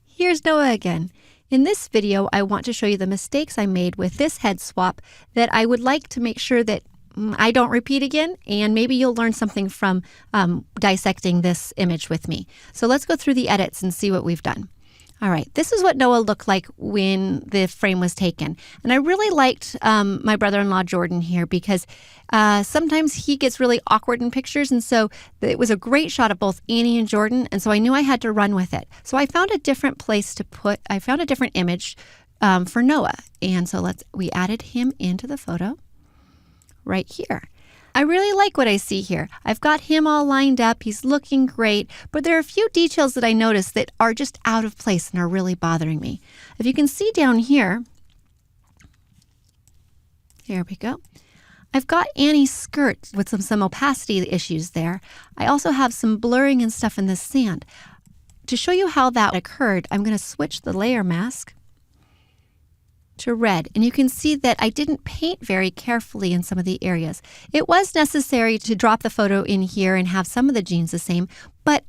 Here's Noah again. In this video, I want to show you the mistakes I made with this head swap that I would like to make sure that I don't repeat again, and maybe you'll learn something from dissecting this image with me. So let's go through the edits and see what we've done. All right, this is what Noah looked like when the frame was taken. And I really liked my brother-in-law Jordan here because sometimes he gets really awkward in pictures. And so it was a great shot of both Annie and Jordan. And so I knew I had to run with it. So I found a different place to I found a different image for Noah. And so we added him into the photo right here. I really like what I see here. I've got him all lined up. He's looking great, but there are a few details that I noticed that are just out of place and are really bothering me. If you can see down here, here we go. I've got Annie's skirt with some opacity issues there. I also have some blurring and stuff in the sand. To show you how that occurred, I'm going to switch the layer mask to red, and you can see that I didn't paint very carefully in some of the areas. It was necessary to drop the photo in here and have some of the jeans the same,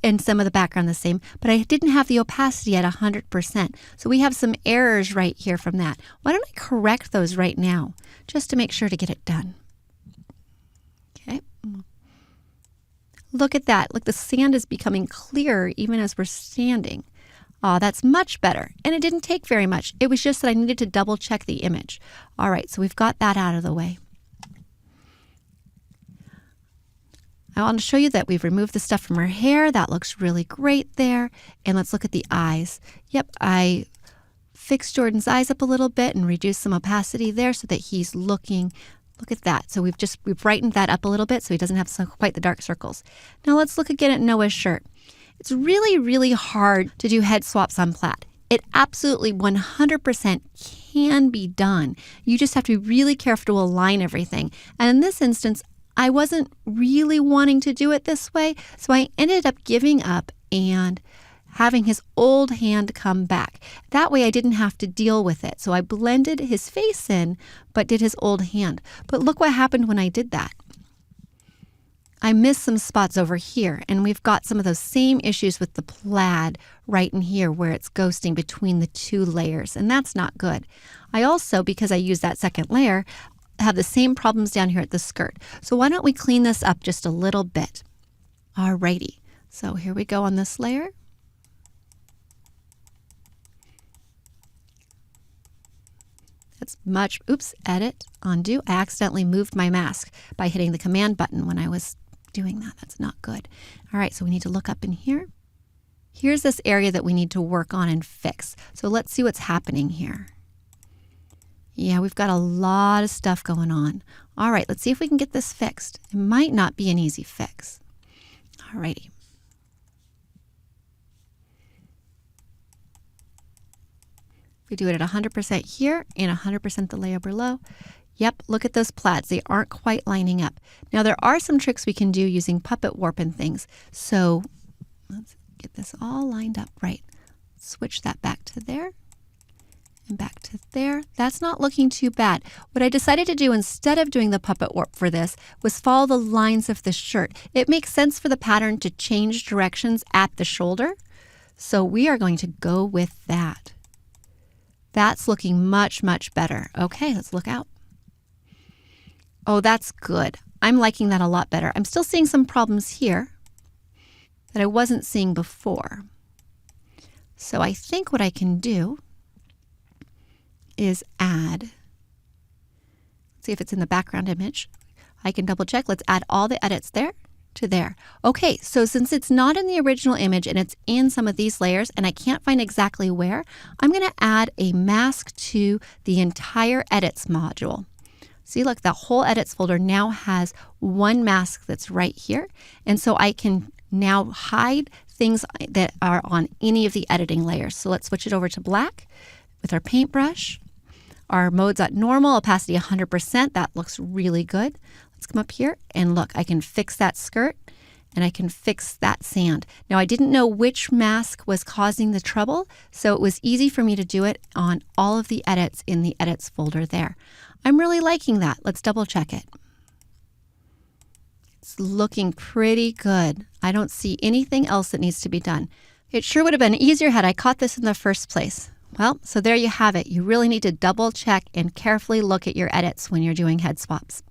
and some of the background the same, but I didn't have the opacity at 100%. So we have some errors right here from that. Why don't I correct those right now, just to make sure to get it done. Okay. Look at that. Look, the sand is becoming clearer even as we're standing. That's much better. And it didn't take very much. It was just that I needed to double check the image. All right, so we've got that out of the way. I want to show you that we've removed the stuff from her hair. That looks really great there. And let's look at the eyes. Yep, I fixed Jordan's eyes up a little bit and reduced some opacity there so that he's looking. Look at that. So we've brightened that up a little bit so he doesn't have quite the dark circles. Now let's look again at Noah's shirt. It's really, really hard to do head swaps on plaid. It absolutely 100% can be done. You just have to be really careful to align everything. And in this instance, I wasn't really wanting to do it this way, so I ended up giving up and having his old hand come back. That way I didn't have to deal with it. So I blended his face in, but did his old hand. But look what happened when I did that. I missed some spots over here, and we've got some of those same issues with the plaid right in here where it's ghosting between the two layers, and that's not good. I also, because I used that second layer, have the same problems down here at the skirt. So why don't we clean this up just a little bit? Alrighty, so here we go on this layer. That's edit, undo. I accidentally moved my mask by hitting the command button when I was doing that. That's not good. All right, so we need to look up in here. Here's this area that we need to work on and fix. So let's see what's happening here. Yeah, we've got a lot of stuff going on. All right, let's see if we can get this fixed. It might not be an easy fix. All righty. We do it at 100% here and 100% the layer below. Yep, look at those plaids. They aren't quite lining up. Now, there are some tricks we can do using puppet warp and things. So let's get this all lined up right. Switch that back to there and back to there. That's not looking too bad. What I decided to do instead of doing the puppet warp for this was follow the lines of the shirt. It makes sense for the pattern to change directions at the shoulder. So we are going to go with that. That's looking much, much better. Okay, let's look out. Oh, that's good. I'm liking that a lot better. I'm still seeing some problems here that I wasn't seeing before. So I think what I can do is add, see if it's in the background image. I can double check. Let's add all the edits there to there. Okay, so since it's not in the original image and it's in some of these layers and I can't find exactly where, I'm going to add a mask to the entire edits module. See, look, that whole edits folder now has one mask that's right here. And so I can now hide things that are on any of the editing layers. So let's switch it over to black with our paintbrush. Our mode's at normal, opacity 100%. That looks really good. Let's come up here and look, I can fix that skirt and I can fix that sand. Now, I didn't know which mask was causing the trouble, so it was easy for me to do it on all of the edits in the edits folder there. I'm really liking that. Let's double check it. It's looking pretty good. I don't see anything else that needs to be done. It sure would have been easier had I caught this in the first place. Well, so there you have it. You really need to double check and carefully look at your edits when you're doing head swaps.